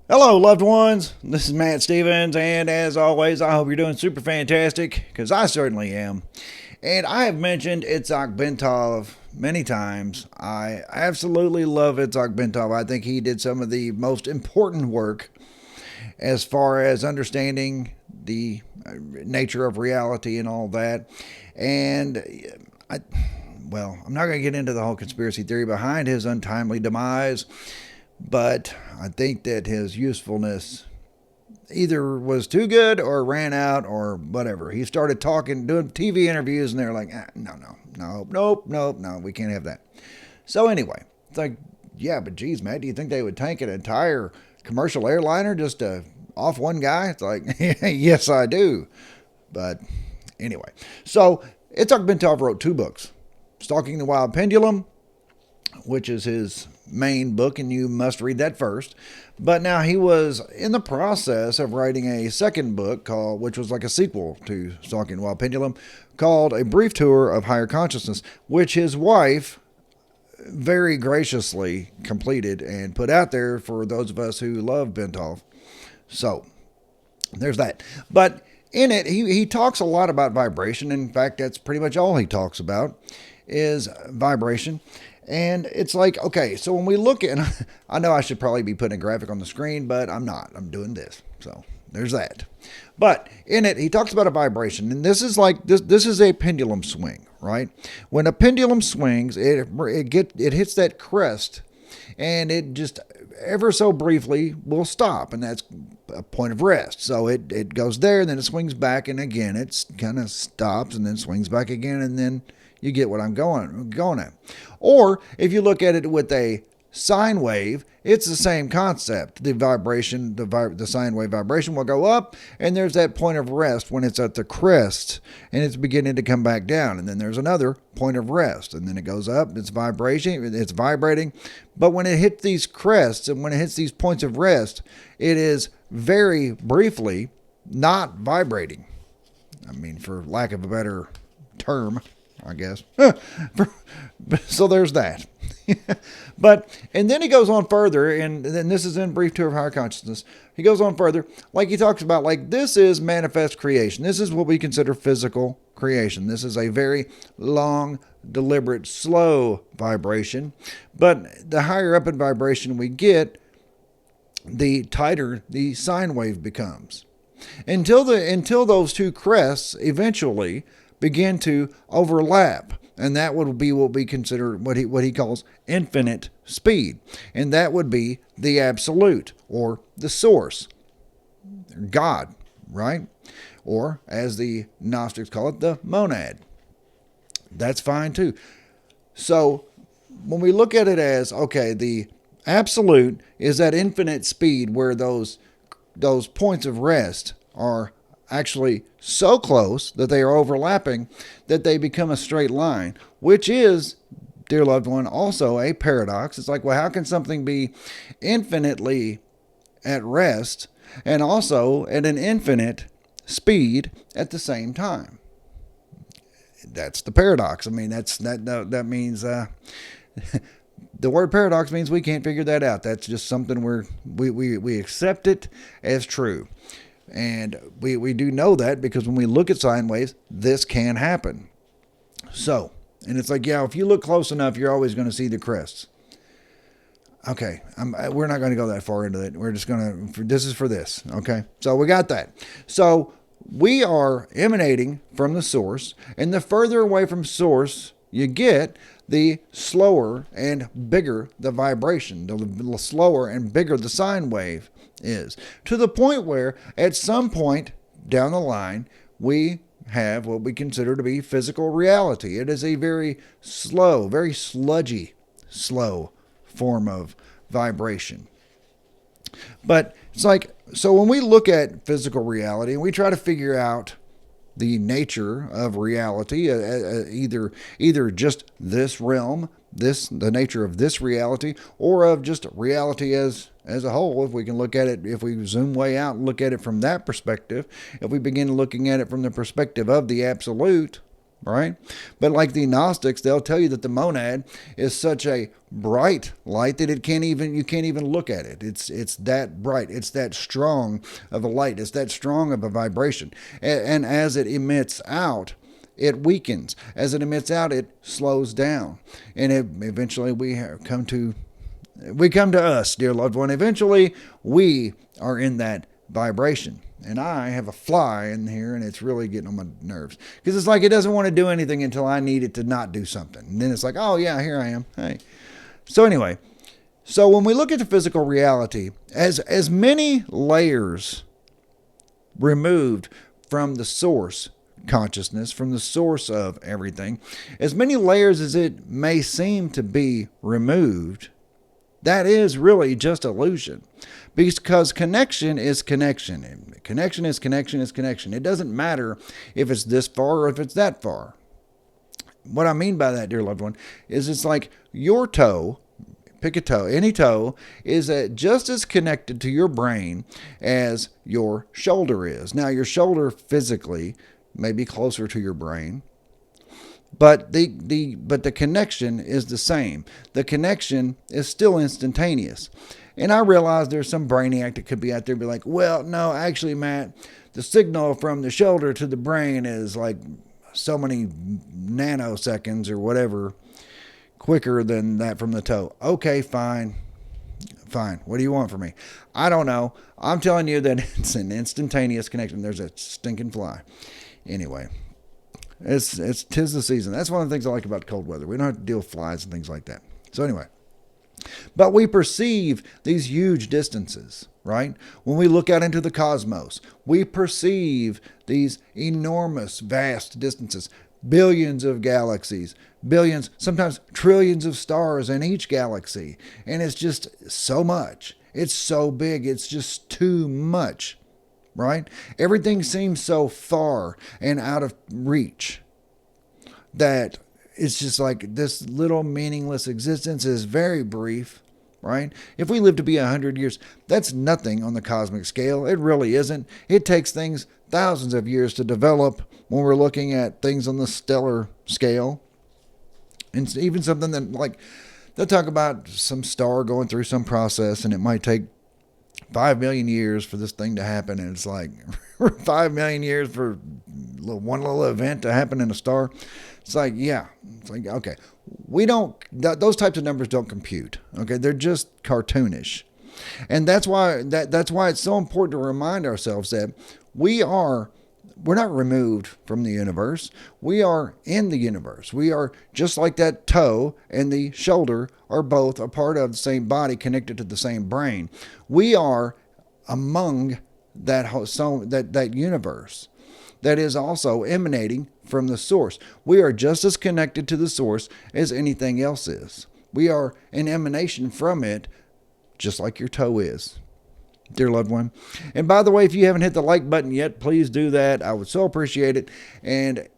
Hello, loved ones. This is Matt Stevens, and as always, I hope you're doing super fantastic, because I certainly am. And I have mentioned Itzhak Bentov many times. I absolutely love Itzhak Bentov. I think he did some of the most important work as far as understanding the nature of reality and all that. And I, I'm not going to get into the whole conspiracy theory behind his untimely demise, but I think that his usefulness either was too good or ran out or whatever. He started talking, doing TV interviews, and they're like, no, we can't have that. So anyway, it's like, yeah, but geez, Matt, do you think they would tank an entire commercial airliner just to off one guy? It's like, yes, I do. But anyway, so Itzhak Bentov wrote two books, Stalking the Wild Pendulum, which is his main book, and you must read that first. But now he was in the process of writing a second book called, which was like a sequel to Stalking the Wild Pendulum, called A Brief Tour of Higher Consciousness, which his wife very graciously completed and put out there for those of us who love Bentov. So there's that. But in it, he talks a lot about vibration. In fact, that's pretty much all he talks about is vibration. And it's like, okay, so when we look at, I know I should probably be putting a graphic on the screen, but I'm not. I'm doing this. So there's that. But in it, he talks about a vibration. And this is like, this is a pendulum swing, right? When a pendulum swings, it hits that crest, and it just ever so briefly will stop. And that's a point of rest. So it goes there, and then it swings back. And again, it kind of stops and then swings back again. And then you get what I'm going at. Or if you look at it with a sine wave, it's the same concept. The vibration, the sine wave vibration will go up, and there's that point of rest when it's at the crest, and it's beginning to come back down. And then there's another point of rest, and then it goes up. It's vibrating. But when it hits these crests and when it hits these points of rest, it is very briefly not vibrating. I mean, for lack of a better term, I guess. So there's that. And then he goes on further, and then this is in Brief Tour of Higher Consciousness. He goes on further, like he talks about, like, this is manifest creation. This is what we consider physical creation. This is a very long, deliberate, slow vibration. But the higher up in vibration we get, the tighter the sine wave becomes. Until those two crests eventually begin to overlap, and that would be what we consider what he calls infinite speed, and that would be the absolute, or the source, God, right? Or as the Gnostics call it, the monad. That's fine too. So when we look at it as, okay, the absolute is that infinite speed where those points of rest are actually so close that they are overlapping that they become a straight line, which is, dear loved one, also a paradox. It's like, well, how can something be infinitely at rest and also at an infinite speed at the same time? That's the paradox. I mean, that means the word paradox means we can't figure that out. That's just something we accept it as true. And we do know that because when we look at sine waves, this can happen. So, and it's like, yeah, if you look close enough, you're always going to see the crests. Okay, we're not going to go that far into it. We're just going to, this is for this, okay? So we got that. So we are emanating from the source, and the further away from source you get, the slower and bigger the vibration, the slower and bigger the sine wave is, to the point where at some point down the line we have what we consider to be physical reality. It is a very slow, very sludgy, slow form of vibration. But it's like, so when we look at physical reality and we try to figure out the nature of reality, either just this realm, the nature of this reality, or of just reality as a whole. If we can look at it, if we zoom way out and look at it from that perspective, if we begin looking at it from the perspective of the absolute, right? But like the Gnostics, they'll tell you that the monad is such a bright light that you can't even look at it. It's that bright. It's that strong of a light. It's that strong of a vibration. And as it emits out, it weakens. As it emits out, it slows down. And eventually we come to us, dear loved one. Eventually we are in that vibration. And I have a fly in here, and it's really getting on my nerves. Because it's like it doesn't want to do anything until I need it to not do something. And then it's like, oh, yeah, here I am. Hey. So anyway, so when we look at the physical reality, as many layers removed from the source consciousness, from the source of everything, as many layers as it may seem to be removed, that is really just illusion, because connection is connection. And connection is connection is connection. It doesn't matter if it's this far or if it's that far. What I mean by that, dear loved one, is it's like your toe, pick a toe, any toe, is just as connected to your brain as your shoulder is. Now, your shoulder physically may be closer to your brain, but the connection is the same. The connection is still instantaneous. And I realize there's some brainiac that could be out there and be like, well, no, actually, Matt, the signal from the shoulder to the brain is like so many nanoseconds or whatever quicker than that from the toe. Okay, fine. What do you want from me? I don't know. I'm telling you that it's an instantaneous connection. There's a stinking fly. Anyway. Tis the season. That's one of the things I like about cold weather. We don't have to deal with flies and things like that. So anyway, but we perceive these huge distances, right? When we look out into the cosmos, we perceive these enormous, vast distances, billions of galaxies, billions, sometimes trillions of stars in each galaxy. And it's just so much. It's so big. It's just too much. Right? Everything seems so far and out of reach that it's just like this little meaningless existence is very brief, right? If we live to be 100 years, that's nothing on the cosmic scale. It really isn't. It takes things thousands of years to develop when we're looking at things on the stellar scale. And even something that, like, they'll talk about some star going through some process and it might take 5 million years for this thing to happen, and it's like 5 million years for one little event to happen in a star. It's like, yeah, it's like, okay, those types of numbers don't compute. Okay, they're just cartoonish, and that's why it's so important to remind ourselves that we're not removed from the universe. We are in the universe. We are just like that toe and the shoulder are both a part of the same body connected to the same brain. We are among that universe that is also emanating from the source. We are just as connected to the source as anything else is. We are an emanation from it, just like your toe is, dear loved one. And by the way, if you haven't hit the like button yet, please do that. I would so appreciate it. And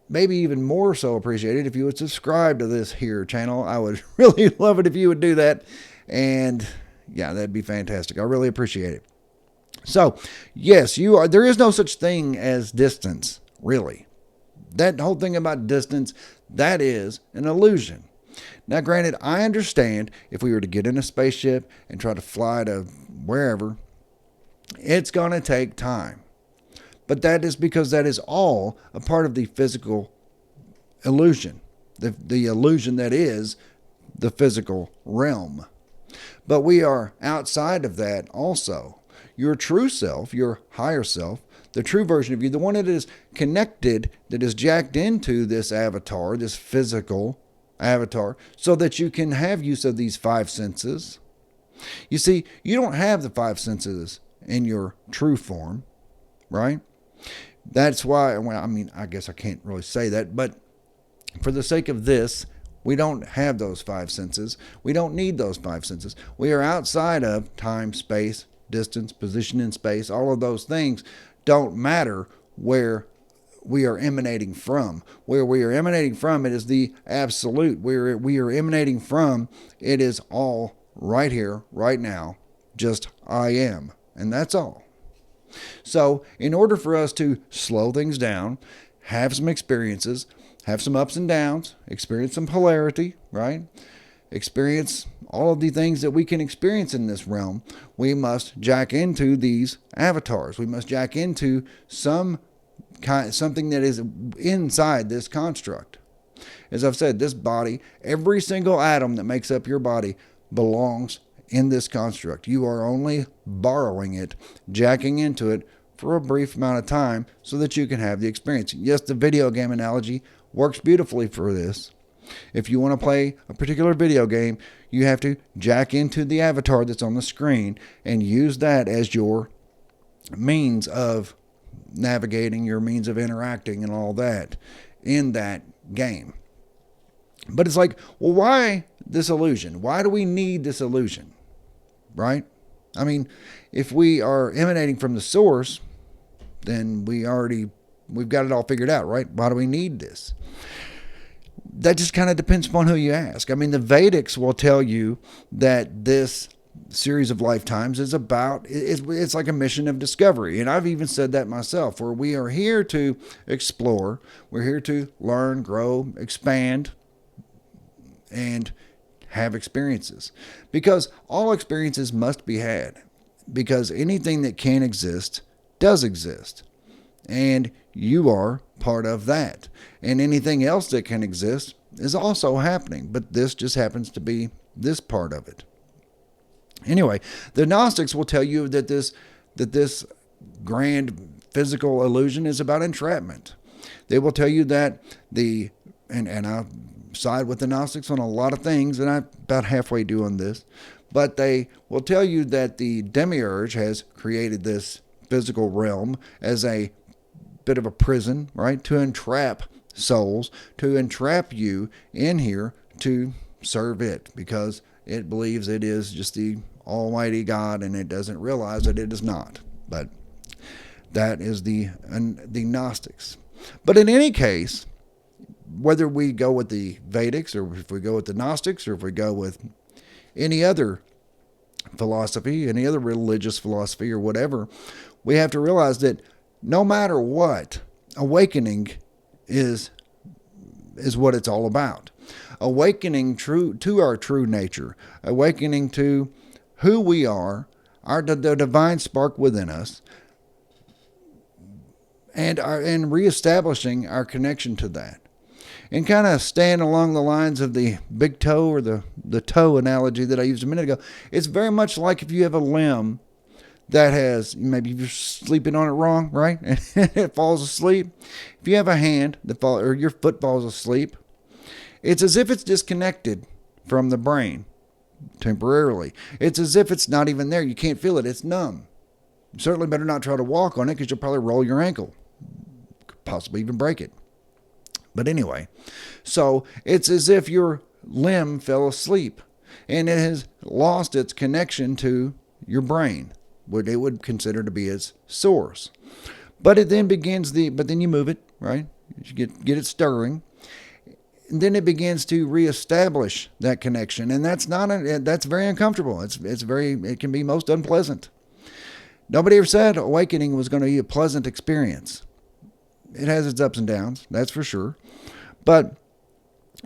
maybe even more so appreciate it if you would subscribe to this here channel. I would really love it if you would do that. And yeah, that'd be fantastic. I really appreciate it. So, yes, there is no such thing as distance, really. That whole thing about distance, that is an illusion. Now, granted, I understand if we were to get in a spaceship and try to fly to wherever, it's going to take time. But that is because that is all a part of the physical illusion, the illusion that is the physical realm. But we are outside of that also. Your true self, your higher self, the true version of you, the one that is connected, that is jacked into this avatar, this physical avatar, so that you can have use of these five senses. You see, you don't have the five senses in your true form, right? That's why, well, I mean, I guess I can't really say that, but for the sake of this, we don't have those five senses. We don't need those five senses. We are outside of time, space, distance, position in space. All of those things don't matter where we are emanating from. Where we are emanating from, it is the absolute. Where we are emanating from, it is all right here, right now. Just I am. And that's all. So, in order for us to slow things down, have some experiences, have some ups and downs, experience some polarity, right? Experience all of the things that we can experience in this realm. We must jack into these avatars. We must jack into something that is inside this construct. As I've said, this body, every single atom that makes up your body belongs in this construct. You are only borrowing it, jacking into it for a brief amount of time so that you can have the experience. Yes, the video game analogy works beautifully for this. If you want to play a particular video game, you have to jack into the avatar that's on the screen and use that as your means of navigating, your means of interacting and all that in that game. But it's like, well, why this illusion? Why do we need this illusion? Right? I mean, if we are emanating from the source, then we've got it all figured out, right? Why do we need this? That just kind of depends upon who you ask. I mean, the Vedics will tell you that this series of lifetimes is about, it's like a mission of discovery. And I've even said that myself, where we are here to explore, we're here to learn, grow, expand, and have experiences. Because all experiences must be had. Because anything that can exist does exist. And you are part of that. And anything else that can exist is also happening. But this just happens to be this part of it. Anyway, the Gnostics will tell you that this grand physical illusion is about entrapment. They will tell you that and I side with the Gnostics on a lot of things, and I'm about halfway doing this, but they will tell you that the Demiurge has created this physical realm as a bit of a prison, right, to entrap souls, to entrap you in here to serve it, because it believes it is just the Almighty God, and it doesn't realize that it is not. But that is the Gnostics. But in any case, whether we go with the Vedics, or if we go with the Gnostics, or if we go with any other philosophy, any other religious philosophy or whatever, we have to realize that no matter what, awakening is what it's all about. Awakening to our true nature, awakening to who we are, the divine spark within us, and reestablishing our connection to that. And kind of staying along the lines of the big toe or the toe analogy that I used a minute ago, it's very much like if you have a limb that has, maybe you're sleeping on it wrong, right? And it falls asleep. If you have a hand or your foot falls asleep, it's as if it's disconnected from the brain temporarily. It's as if it's not even there. You can't feel it. It's numb. You certainly better not try to walk on it, because you'll probably roll your ankle, possibly even break it. But anyway, so it's as if your limb fell asleep and it has lost its connection to your brain, what it would consider to be its source. But it then but then you move it, right? You get it stirring. And then it begins to reestablish that connection. And that's very uncomfortable. It can be most unpleasant. Nobody ever said awakening was going to be a pleasant experience. It has its ups and downs, that's for sure. But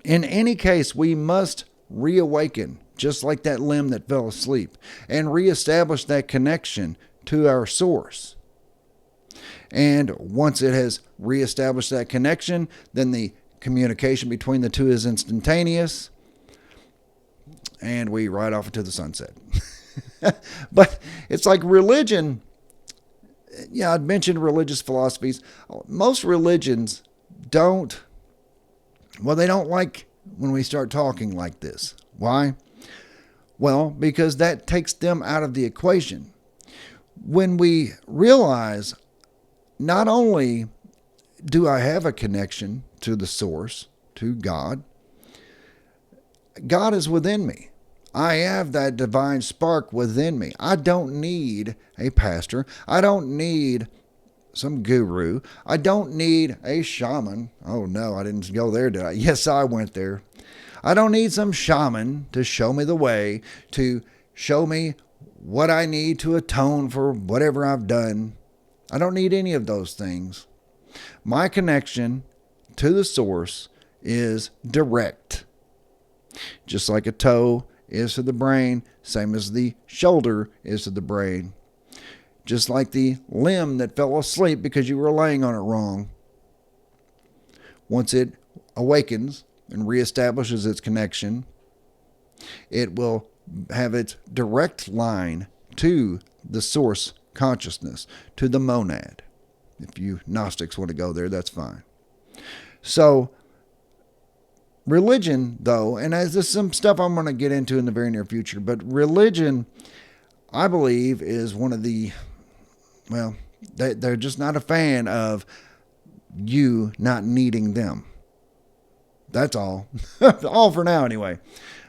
in any case, we must reawaken, just like that limb that fell asleep, and reestablish that connection to our source. And once it has reestablished that connection, then the communication between the two is instantaneous, and we ride off into the sunset. But it's like religion. Yeah, I'd mentioned religious philosophies. Most religions they don't like when we start talking like this. Why? Well, because that takes them out of the equation. When we realize, not only do I have a connection to the source, to God, God is within me. I have that divine spark within me. I don't need a pastor. I don't need some guru. I don't need a shaman. Oh no, I didn't go there, did I? Yes, I went there. I don't need some shaman to show me the way, to show me what I need to atone for whatever I've done. I don't need any of those things. My connection to the source is direct. Just like a toe is to the brain, same as the shoulder is to the brain. Just like the limb that fell asleep because you were laying on it wrong. Once it awakens and reestablishes its connection, it will have its direct line to the source consciousness, to the monad. If you Gnostics want to go there, that's fine. So, religion, though, and as this is some stuff I'm going to get into in the very near future, but religion, I believe, is one of the, well, they're just not a fan of you not needing them. That's all. All for now, anyway.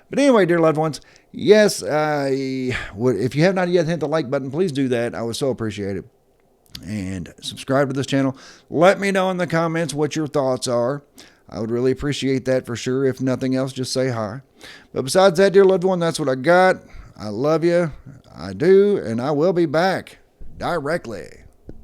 But anyway, dear loved ones, yes, if you have not yet hit the like button, please do that. I would so appreciate it. And subscribe to this channel. Let me know in the comments what your thoughts are. I would really appreciate that for sure. If nothing else, just say hi. But besides that, dear loved one, that's what I got. I love you. I do. And I will be back directly.